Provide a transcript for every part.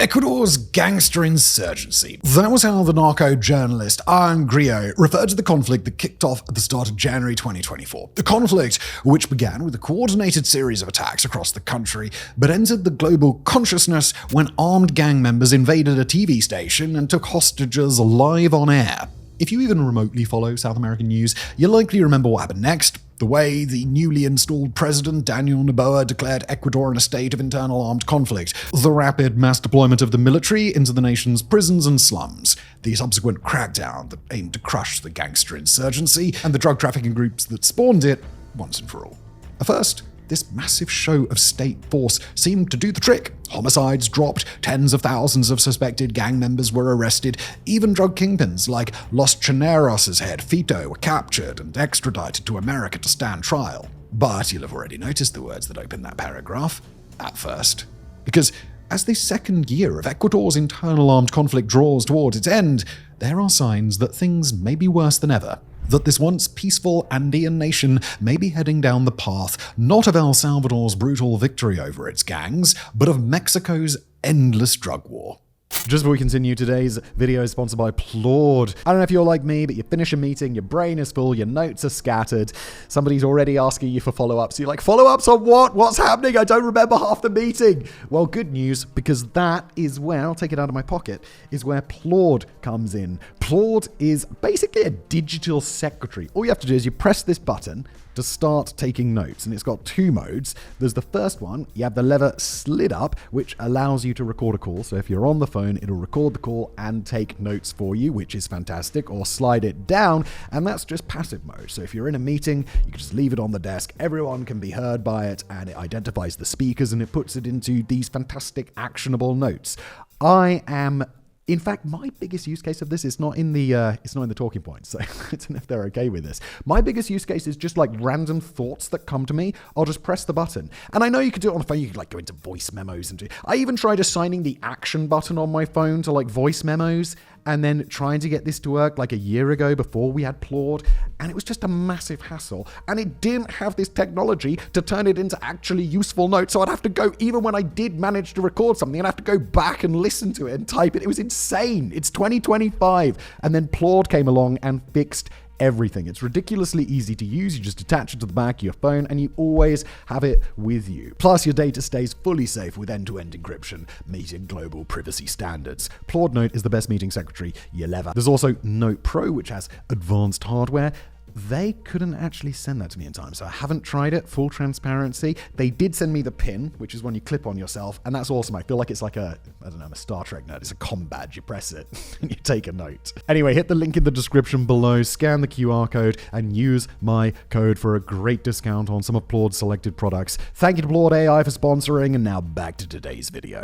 Ecuador's gangster insurgency. That was how the narco journalist Ian Grillo referred to the conflict that kicked off at the start of January 2024. The conflict, which began with a coordinated series of attacks across the country, but entered the global consciousness when armed gang members invaded a TV station and took hostages live on air. If you even remotely follow South American news, you'll likely remember what happened next. The way the newly installed president, Daniel Noboa, declared Ecuador in a state of internal armed conflict, the rapid mass deployment of the military into the nation's prisons and slums, the subsequent crackdown that aimed to crush the gangster insurgency, and the drug trafficking groups that spawned it once and for all. At first, this massive show of state force seemed to do the trick. Homicides dropped, tens of thousands of suspected gang members were arrested, even drug kingpins like Los Chaneros' head, Fito, were captured and extradited to America to stand trial. But you'll have already noticed the words that open that paragraph. At first. Because as the second year of Ecuador's internal armed conflict draws towards its end, there are signs that things may be worse than ever. That this once peaceful Andean nation may be heading down the path not of El Salvador's brutal victory over its gangs, but of Mexico's endless drug war. Just before we continue, today's video is sponsored by PLAUD. I don't know if you're like me, but you finish a meeting, your brain is full, your notes are scattered, somebody's already asking you for follow-ups. You're like, follow-ups on what? What's happening? I don't remember half the meeting. Well, good news, because that is where, I'll take it out of my pocket, is where PLAUD comes in. PLAUD is basically a digital secretary. All you have to do is you press this button to start taking notes, and it's got two modes. There's the first one, you have the lever slid up, which allows you to record a call. So if you're on the phone, it'll record the call and take notes for you, which is fantastic, or slide it down, and that's just passive mode. So if you're in a meeting, you can just leave it on the desk, everyone can be heard by it, and it identifies the speakers and it puts it into these fantastic actionable notes. In fact, my biggest use case of this is not in the talking points, so I don't know if they're okay with this. My biggest use case is just like random thoughts that come to me. I'll just press the button. And I know you can do it on the phone. You can like go into voice memos and I even tried assigning the action button on my phone to like voice memos and then trying to get this to work like a year ago before we had PLAUD, and it was just a massive hassle. And it didn't have this technology to turn it into actually useful notes, so I'd have to go, even when I did manage to record something, I'd have to go back and listen to it and type it. It was insane. It's 2025. And then PLAUD came along and fixed everything. It's ridiculously easy to use. You just attach it to the back of your phone and you always have it with you. Plus, your data stays fully safe with end-to-end encryption, meeting global privacy standards. PLAUD Note is the best meeting secretary you'll ever. There's also Note Pro, which has advanced hardware. They couldn't actually send that to me in time, so I haven't tried it. Full transparency. They did send me the pin, which is one you clip on yourself, and that's awesome. I feel like it's like I'm a Star Trek nerd. It's a comm badge. You press it and you take a note. Anyway, hit the link in the description below, scan the QR code, and use my code for a great discount on some of PLAUD's selected products. Thank you to PLAUD AI for sponsoring, and now back to today's video.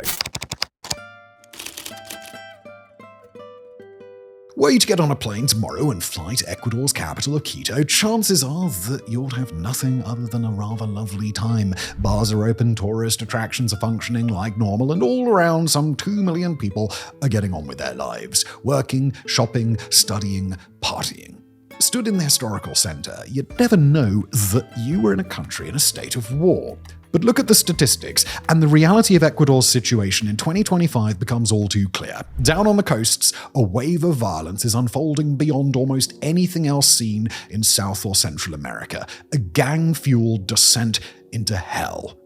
Were you to get on a plane tomorrow and fly to Ecuador's capital of Quito, chances are that you'll have nothing other than a rather lovely time. Bars are open, tourist attractions are functioning like normal, and all around some 2 million people are getting on with their lives, working, shopping, studying, partying. Stood in the historical center, you'd never know that you were in a country in a state of war. But look at the statistics, and the reality of Ecuador's situation in 2025 becomes all too clear. Down on the coasts, a wave of violence is unfolding beyond almost anything else seen in South or Central America, a gang-fueled descent into hell.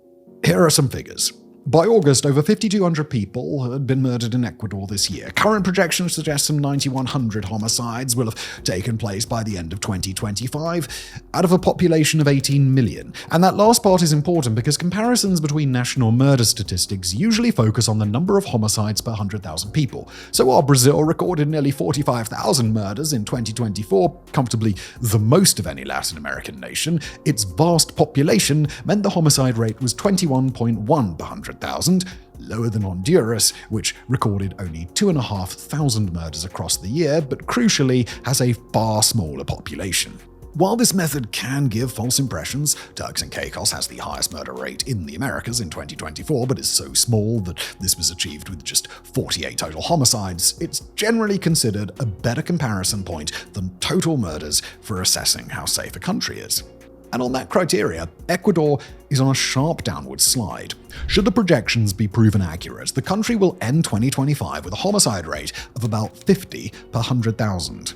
Here are some figures. By August, over 5,200 people had been murdered in Ecuador this year. Current projections suggest some 9,100 homicides will have taken place by the end of 2025, out of a population of 18 million. And that last part is important because comparisons between national murder statistics usually focus on the number of homicides per 100,000 people. So while Brazil recorded nearly 45,000 murders in 2024, comfortably the most of any Latin American nation, its vast population meant the homicide rate was 21.1 per 100,000, lower than Honduras, which recorded only 2,500 murders across the year, but crucially has a far smaller population. While this method can give false impressions, Turks and Caicos has the highest murder rate in the Americas in 2024, but is so small that this was achieved with just 48 total homicides. It's generally considered a better comparison point than total murders for assessing how safe a country is. And on that criteria, Ecuador is on a sharp downward slide. Should the projections be proven accurate, the country will end 2025 with a homicide rate of about 50 per 100,000.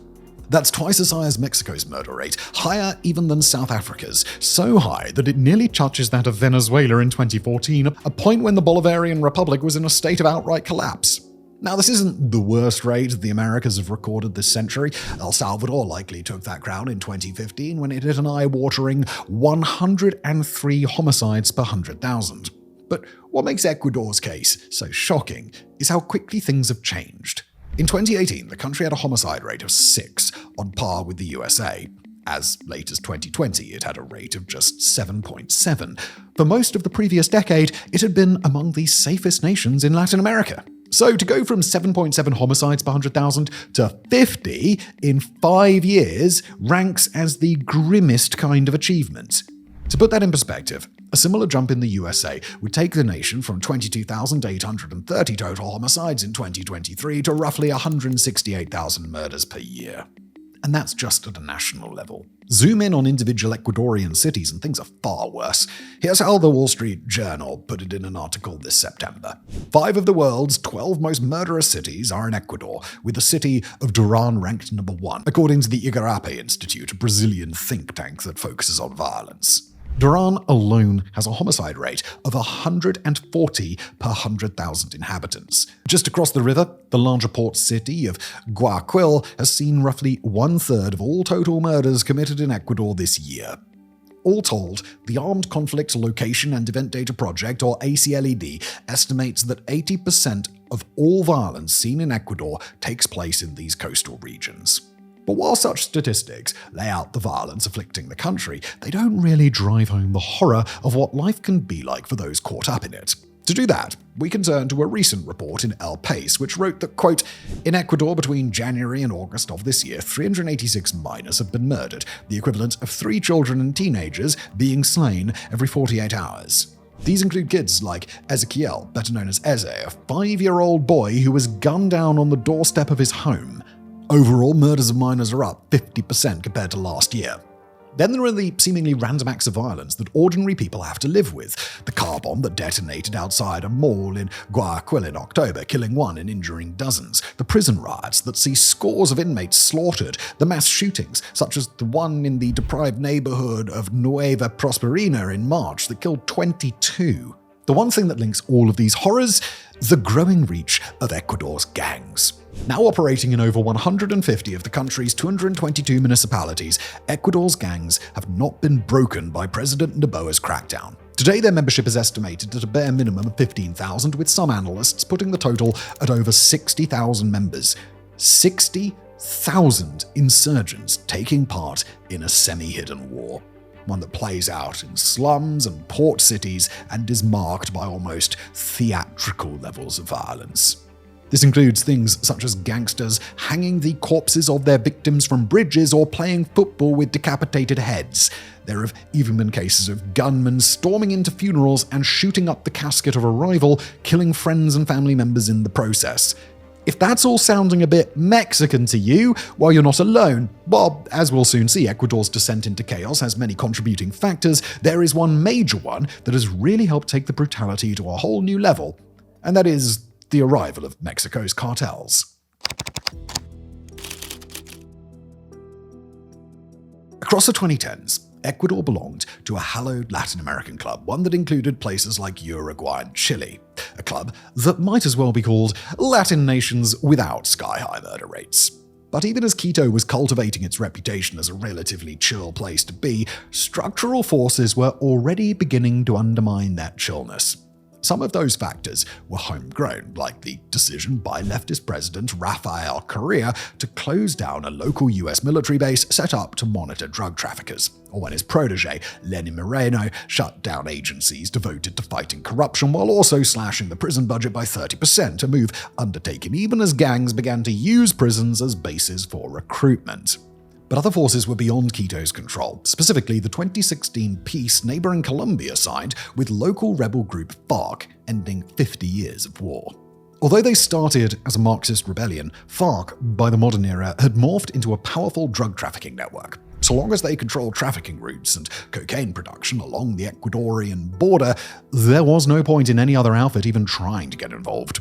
That's twice as high as Mexico's murder rate, higher even than South Africa's, so high that it nearly touches that of Venezuela in 2014, a point when the Bolivarian Republic was in a state of outright collapse. Now, this isn't the worst rate the Americas have recorded this century. El Salvador likely took that crown in 2015 when it hit an eye-watering 103 homicides per 100,000. But what makes Ecuador's case so shocking is how quickly things have changed. In 2018, the country had a homicide rate of 6, on par with the USA. As late as 2020, it had a rate of just 7.7. For most of the previous decade, it had been among the safest nations in Latin America. So to go from 7.7 homicides per 100,000 to 50 in 5 years ranks as the grimmest kind of achievement. To put that in perspective, a similar jump in the USA would take the nation from 22,830 total homicides in 2023 to roughly 168,000 murders per year. And that's just at a national level. Zoom in on individual Ecuadorian cities and things are far worse. Here's how the Wall Street Journal put it in an article this September. 5 of the world's 12 most murderous cities are in Ecuador, with the city of Duran ranked number 1, according to the Igarapé Institute, a Brazilian think tank that focuses on violence. Duran alone has a homicide rate of 140 per 100,000 inhabitants. Just across the river, the larger port city of Guayaquil has seen roughly 1/3 of all total murders committed in Ecuador this year. All told, the Armed Conflict Location and Event Data Project, or ACLED, estimates that 80% of all violence seen in Ecuador takes place in these coastal regions. But while such statistics lay out the violence afflicting the country, they don't really drive home the horror of what life can be like for those caught up in it. To do that, we can turn to a recent report in El País, which wrote that, quote, in Ecuador between January and August of this year, 386 minors have been murdered, the equivalent of 3 children and teenagers being slain every 48 hours. These include kids like Ezequiel, better known as Eze, a 5-year-old boy who was gunned down on the doorstep of his home. Overall, murders of minors are up 50% compared to last year. Then there are the seemingly random acts of violence that ordinary people have to live with. The car bomb that detonated outside a mall in Guayaquil in October, killing 1 and injuring dozens. The prison riots that see scores of inmates slaughtered. The mass shootings, such as the one in the deprived neighborhood of Nueva Prosperina in March that killed 22. The one thing that links all of these horrors? The growing reach of Ecuador's gangs. Now operating in over 150 of the country's 222 municipalities, Ecuador's gangs have not been broken by President Noboa's crackdown. Today, their membership is estimated at a bare minimum of 15,000, with some analysts putting the total at over 60,000 members. 60,000 insurgents taking part in a semi-hidden war. One that plays out in slums and port cities and is marked by almost theatrical levels of violence. This includes things such as gangsters hanging the corpses of their victims from bridges or playing football with decapitated heads. There have even been cases of gunmen storming into funerals and shooting up the casket of a rival, killing friends and family members in the process. If that's all sounding a bit Mexican to you, well, you're not alone. Well, as we'll soon see, Ecuador's descent into chaos has many contributing factors. There is one major one that has really helped take the brutality to a whole new level, and that is the arrival of Mexico's cartels. Across the 2010s, Ecuador belonged to a hallowed Latin American club, one that included places like Uruguay and Chile, a club that might as well be called Latin nations without sky-high murder rates. But even as Quito was cultivating its reputation as a relatively chill place to be, structural forces were already beginning to undermine that chillness. Some of those factors were homegrown, like the decision by leftist President Rafael Correa to close down a local US military base set up to monitor drug traffickers, or when his protege, Lenin Moreno, shut down agencies devoted to fighting corruption while also slashing the prison budget by 30%, a move undertaken even as gangs began to use prisons as bases for recruitment. But other forces were beyond Quito's control, specifically the 2016 peace neighboring Colombia signed with local rebel group FARC, ending 50 years of war. Although they started as a Marxist rebellion, FARC, by the modern era, had morphed into a powerful drug trafficking network. So long as they controlled trafficking routes and cocaine production along the Ecuadorian border, there was no point in any other outfit even trying to get involved.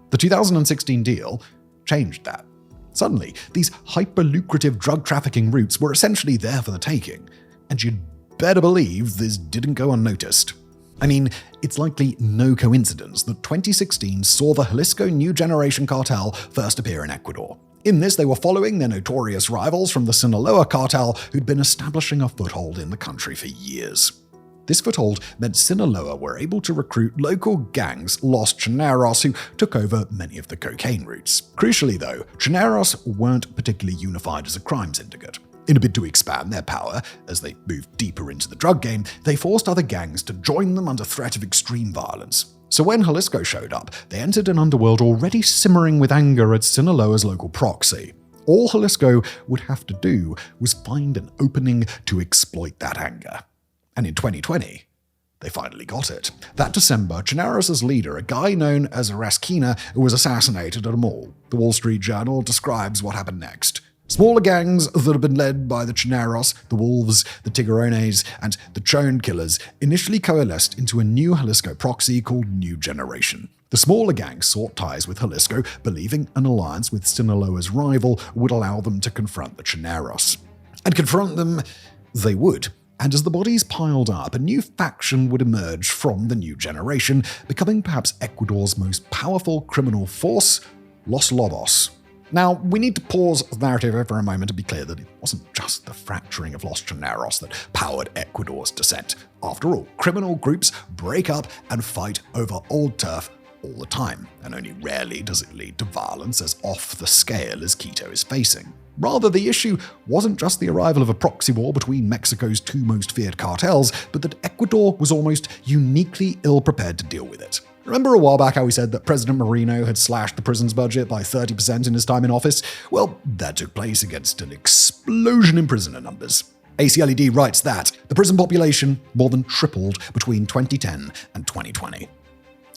The 2016 deal changed that. Suddenly, these hyper-lucrative drug trafficking routes were essentially there for the taking, and you'd better believe this didn't go unnoticed. I mean, it's likely no coincidence that 2016 saw the Jalisco New Generation Cartel first appear in Ecuador. In this, they were following their notorious rivals from the Sinaloa cartel who'd been establishing a foothold in the country for years. This foothold meant Sinaloa were able to recruit local gangs, Los Choneros, who took over many of the cocaine routes. Crucially, though, Choneros weren't particularly unified as a crime syndicate. In a bid to expand their power, as they moved deeper into the drug game, they forced other gangs to join them under threat of extreme violence. So when Jalisco showed up, they entered an underworld already simmering with anger at Sinaloa's local proxy. All Jalisco would have to do was find an opening to exploit that anger. And in 2020, they finally got it. That December, Choneros' leader, a guy known as Rasquina, was assassinated at a mall. The Wall Street Journal describes what happened next. Smaller gangs that had been led by the Choneros, the Wolves, the Tiburones, and the Chone Killers initially coalesced into a new Jalisco proxy called New Generation. The smaller gangs sought ties with Jalisco, believing an alliance with Sinaloa's rival would allow them to confront the Choneros. And confront them they would. And as the bodies piled up, a new faction would emerge from the New Generation, becoming perhaps Ecuador's most powerful criminal force, Los Lobos. Now, we need to pause the narrative for a moment to be clear that it wasn't just the fracturing of Los Choneros that powered Ecuador's descent. After all, criminal groups break up and fight over old turf all the time, and only rarely does it lead to violence as off the scale as Quito is facing. Rather, the issue wasn't just the arrival of a proxy war between Mexico's two most feared cartels, but that Ecuador was almost uniquely ill-prepared to deal with it. Remember a while back how we said that President Moreno had slashed the prison's budget by 30% in his time in office? Well, that took place against an explosion in prisoner numbers. ACLED writes that the prison population more than tripled between 2010 and 2020.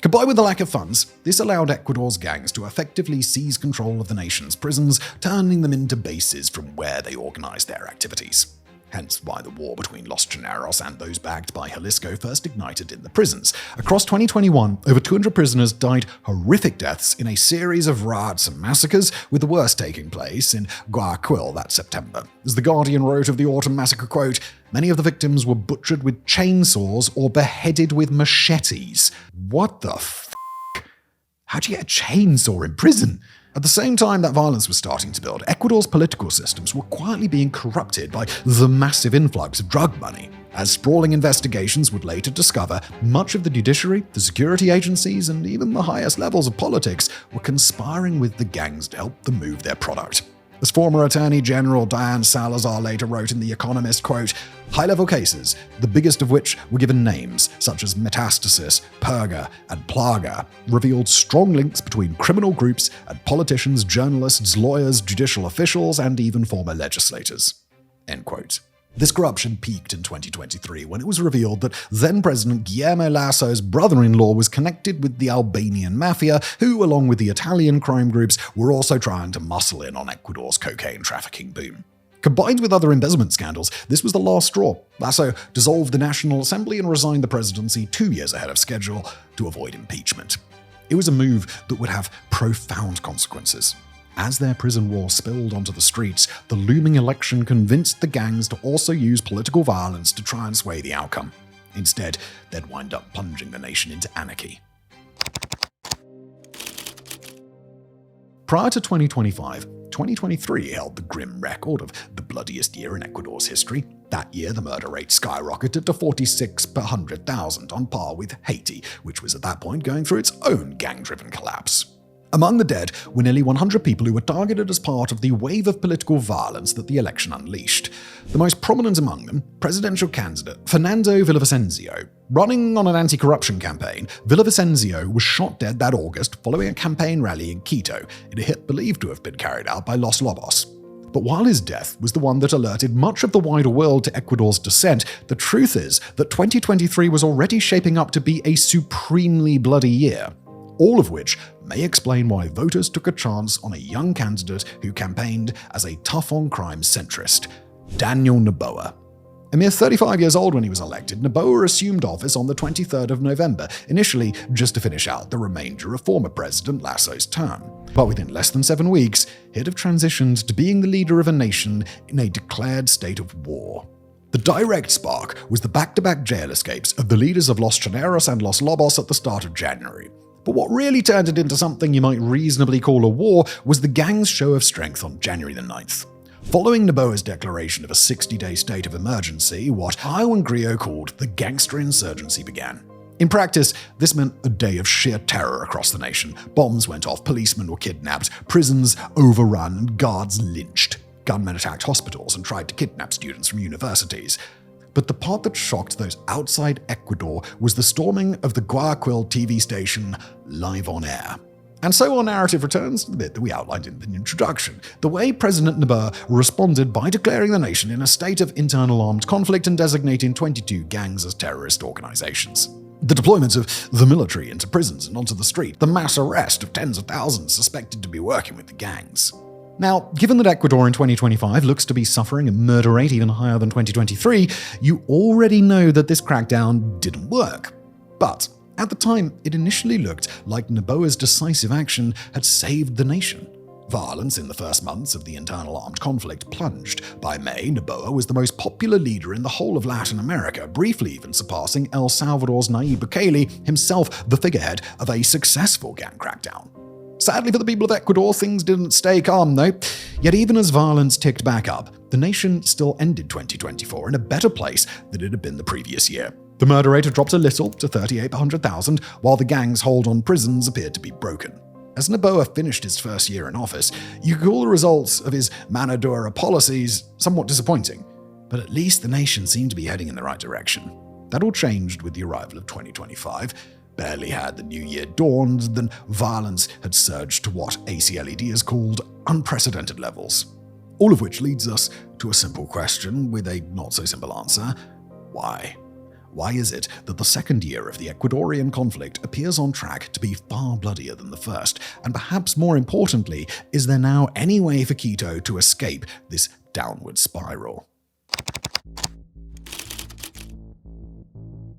Combined with the lack of funds, this allowed Ecuador's gangs to effectively seize control of the nation's prisons, turning them into bases from where they organized their activities. Hence why the war between Los Choneros and those backed by Jalisco first ignited in the prisons. Across 2021, over 200 prisoners died horrific deaths in a series of riots and massacres, with the worst taking place in Guayaquil that September. As The Guardian wrote of the autumn massacre, quote, "Many of the victims were butchered with chainsaws or beheaded with machetes." What the f***? How'd you get a chainsaw in prison? At the same time that violence was starting to build, Ecuador's political systems were quietly being corrupted by the massive influx of drug money. As sprawling investigations would later discover, much of the judiciary, the security agencies, and even the highest levels of politics were conspiring with the gangs to help them move their product. As former Attorney General Diane Salazar later wrote in The Economist, quote, "High-level cases, the biggest of which were given names, such as Metastasis, Purga, and Plaga, revealed strong links between criminal groups and politicians, journalists, lawyers, judicial officials, and even former legislators." End quote. This corruption peaked in 2023 when it was revealed that then-President Guillermo Lasso's brother-in-law was connected with the Albanian mafia, who, along with the Italian crime groups, were also trying to muscle in on Ecuador's cocaine trafficking boom. Combined with other embezzlement scandals, this was the last straw. Lasso dissolved the National Assembly and resigned the presidency 2 years ahead of schedule to avoid impeachment. It was a move that would have profound consequences. As their prison war spilled onto the streets, the looming election convinced the gangs to also use political violence to try and sway the outcome. Instead, they'd wind up plunging the nation into anarchy. Prior to 2025, 2023 held the grim record of the bloodiest year in Ecuador's history. That year, the murder rate skyrocketed to 46 per 100,000, on par with Haiti, which was at that point going through its own gang-driven collapse. Among the dead were nearly 100 people who were targeted as part of the wave of political violence that the election unleashed. The most prominent among them, presidential candidate Fernando Villavicencio. Running on an anti-corruption campaign, Villavicencio was shot dead that August following a campaign rally in Quito in a hit believed to have been carried out by Los Lobos. But while his death was the one that alerted much of the wider world to Ecuador's descent, the truth is that 2023 was already shaping up to be a supremely bloody year. All of which may explain why voters took a chance on a young candidate who campaigned as a tough-on-crime centrist. Daniel Noboa. A mere 35 years old when he was elected, Noboa assumed office on the 23rd of November, initially just to finish out the remainder of former President Lasso's term. But within less than 7 weeks, he'd have transitioned to being the leader of a nation in a declared state of war. The direct spark was the back-to-back jail escapes of the leaders of Los Choneros and Los Lobos at the start of January. But what really turned it into something you might reasonably call a war was the gang's show of strength on January the 9th. Following Noboa's declaration of a 60-day state of emergency, what Iwan Grillo called the gangster insurgency began. In practice, this meant a day of sheer terror across the nation. Bombs went off, policemen were kidnapped, prisons overrun, and guards lynched. Gunmen attacked hospitals and tried to kidnap students from universities. But the part that shocked those outside Ecuador was the storming of the Guayaquil TV station Live on Air. And so our narrative returns to the bit that we outlined in the introduction, the way President Noboa responded by declaring the nation in a state of internal armed conflict and designating 22 gangs as terrorist organizations. The deployment of the military into prisons and onto the street, the mass arrest of tens of thousands suspected to be working with the gangs. Now, given that Ecuador in 2025 looks to be suffering a murder rate even higher than 2023, you already know that this crackdown didn't work. But at the time, it initially looked like Noboa's decisive action had saved the nation. Violence in the first months of the internal armed conflict plunged. By May, Noboa was the most popular leader in the whole of Latin America, briefly even surpassing El Salvador's Nayib Bukele, himself the figurehead of a successful gang crackdown. Sadly for the people of Ecuador, things didn't stay calm though. Yet even as violence ticked back up, the nation still ended 2024 in a better place than it had been the previous year. The murder rate had dropped a little to 38 per 100,000, while the gang's hold on prisons appeared to be broken. As Noboa finished his first year in office, you could call the results of his mano dura policies somewhat disappointing, but at least the nation seemed to be heading in the right direction. That all changed with the arrival of 2025. Barely had the new year dawned than violence had surged to what ACLED has called unprecedented levels. All of which leads us to a simple question with a not-so-simple answer. Why? Why is it that the second year of the Ecuadorian conflict appears on track to be far bloodier than the first? And perhaps more importantly, is there now any way for Quito to escape this downward spiral?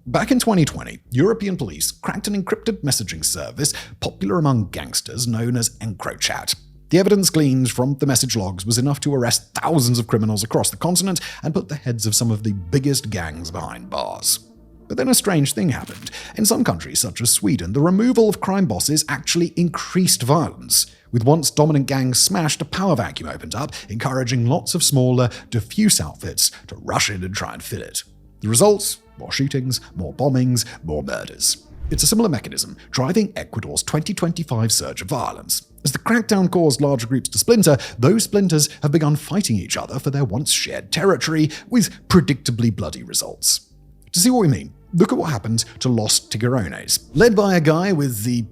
Back in 2020, European police cracked an encrypted messaging service popular among gangsters known as EncroChat. The evidence gleaned from the message logs was enough to arrest thousands of criminals across the continent and put the heads of some of the biggest gangs behind bars. But then a strange thing happened. In some countries, such as Sweden, the removal of crime bosses actually increased violence. With once dominant gangs smashed, a power vacuum opened up, encouraging lots of smaller, diffuse outfits to rush in and try and fill it. The results? More shootings, more bombings, more murders. It's a similar mechanism driving Ecuador's 2025 surge of violence. As the crackdown caused larger groups to splinter, those splinters have begun fighting each other for their once shared territory, with predictably bloody results. To see what we mean, look at what happened to Los Tiguerones. Led by a guy with the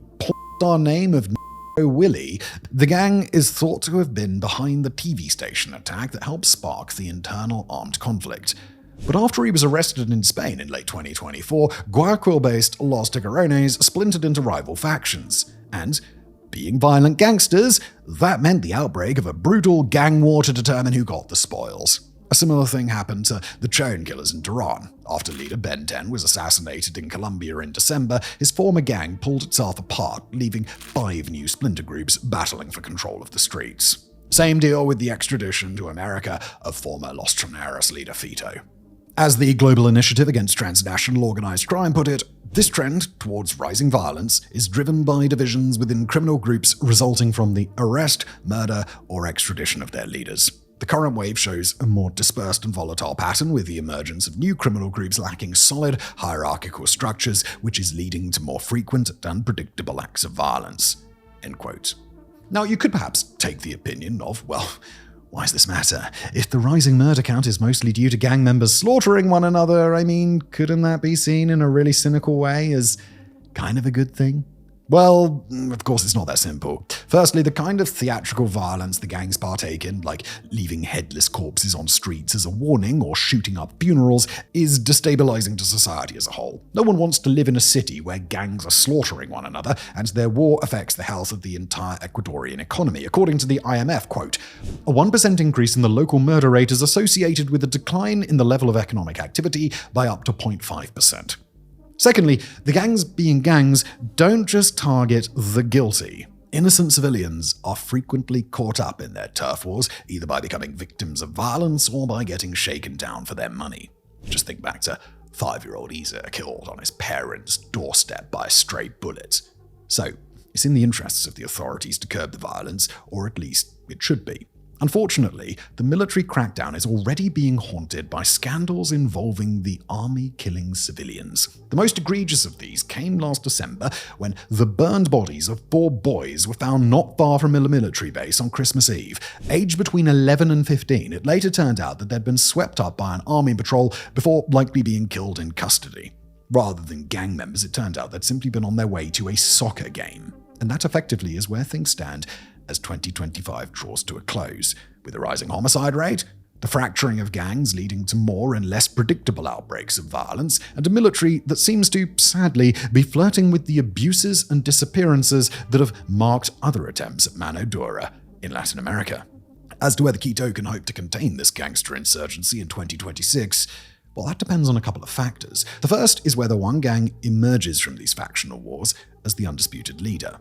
star name of Willie, the gang is thought to have been behind the TV station attack that helped spark the internal armed conflict. But after he was arrested in Spain in late 2024, Guayaquil-based Los Tiguerones splintered into rival factions. And, being violent gangsters, that meant the outbreak of a brutal gang war to determine who got the spoils. A similar thing happened to the Chone killers in Tehran. After leader Ben 10 was assassinated in Colombia in December, his former gang pulled itself apart, leaving 5 new splinter groups battling for control of the streets. Same deal with the extradition to America of former Los Choneros leader Fito. As the Global Initiative Against Transnational Organized Crime put it, this trend towards rising violence is driven by divisions within criminal groups resulting from the arrest, murder, or extradition of their leaders. The current wave shows a more dispersed and volatile pattern, with the emergence of new criminal groups lacking solid hierarchical structures, which is leading to more frequent and unpredictable acts of violence. End quote. Now, you could perhaps take the opinion of, well, why does this matter? If the rising murder count is mostly due to gang members slaughtering one another, couldn't that be seen in a really cynical way as kind of a good thing? Well, of course it's not that simple. Firstly, the kind of theatrical violence the gangs partake in, like leaving headless corpses on streets as a warning or shooting up funerals, is destabilizing to society as a whole. No one wants to live in a city where gangs are slaughtering one another, and their war affects the health of the entire Ecuadorian economy. According to the IMF, quote, a 1% increase in the local murder rate is associated with a decline in the level of economic activity by up to 0.5%. Secondly, the gangs being gangs don't just target the guilty. Innocent civilians are frequently caught up in their turf wars, either by becoming victims of violence or by getting shaken down for their money. Just think back to 5-year-old Isa killed on his parents' doorstep by a stray bullet. So, it's in the interests of the authorities to curb the violence, or at least it should be. Unfortunately, the military crackdown is already being haunted by scandals involving the army killing civilians. The most egregious of these came last December when the burned bodies of 4 boys were found not far from a military base on Christmas Eve. Aged between 11 and 15, it later turned out that they'd been swept up by an army patrol before likely being killed in custody. Rather than gang members, it turned out they'd simply been on their way to a soccer game. And that effectively is where things stand as 2025 draws to a close, with a rising homicide rate, the fracturing of gangs leading to more and less predictable outbreaks of violence, and a military that seems to, sadly, be flirting with the abuses and disappearances that have marked other attempts at mano dura in Latin America. As to whether Quito can hope to contain this gangster insurgency in 2026, well, that depends on a couple of factors. The first is whether one gang emerges from these factional wars as the undisputed leader.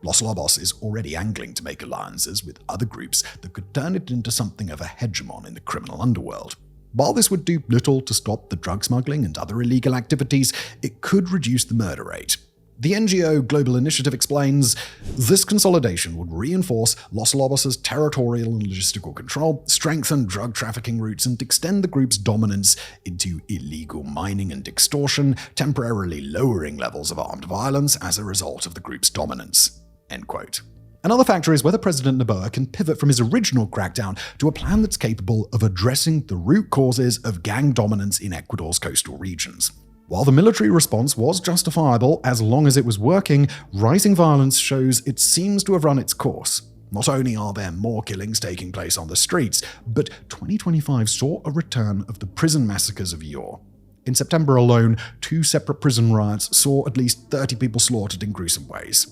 Los Lobos is already angling to make alliances with other groups that could turn it into something of a hegemon in the criminal underworld. While this would do little to stop the drug smuggling and other illegal activities, it could reduce the murder rate. The NGO Global Initiative explains, this consolidation would reinforce Los Lobos' territorial and logistical control, strengthen drug trafficking routes, and extend the group's dominance into illegal mining and extortion, temporarily lowering levels of armed violence as a result of the group's dominance. End quote. Another factor is whether President Noboa can pivot from his original crackdown to a plan that's capable of addressing the root causes of gang dominance in Ecuador's coastal regions. While the military response was justifiable as long as it was working, rising violence shows it seems to have run its course. Not only are there more killings taking place on the streets, but 2025 saw a return of the prison massacres of yore. In September alone, 2 separate prison riots saw at least 30 people slaughtered in gruesome ways.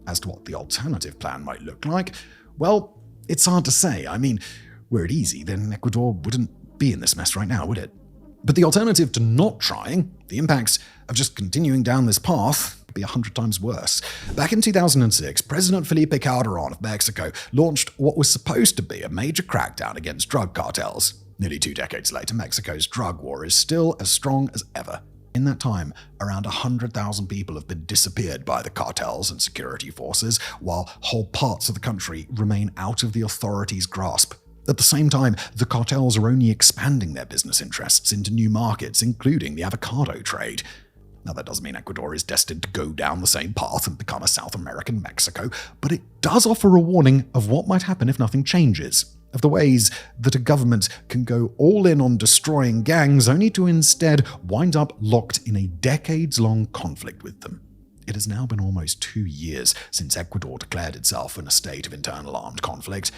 As to what the alternative plan might look like, well, it's hard to say. I mean, were it easy, then Ecuador wouldn't be in this mess right now, would it? But the alternative to not trying, the impacts of just continuing down this path, would be 100 times worse. Back in 2006, President Felipe Calderón of Mexico launched what was supposed to be a major crackdown against drug cartels. Nearly 2 decades later, Mexico's drug war is still as strong as ever. In that time, around 100,000 people have been disappeared by the cartels and security forces, while whole parts of the country remain out of the authorities' grasp. At the same time, the cartels are only expanding their business interests into new markets, including the avocado trade. Now, that doesn't mean Ecuador is destined to go down the same path and become a South American Mexico, but it does offer a warning of what might happen if nothing changes, of the ways that a government can go all in on destroying gangs only to instead wind up locked in a decades-long conflict with them. It has now been almost 2 years since Ecuador declared itself in a state of internal armed conflict.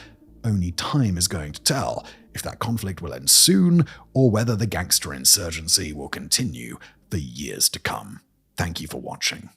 Only time is going to tell if that conflict will end soon or whether the gangster insurgency will continue for years to come. Thank you for watching.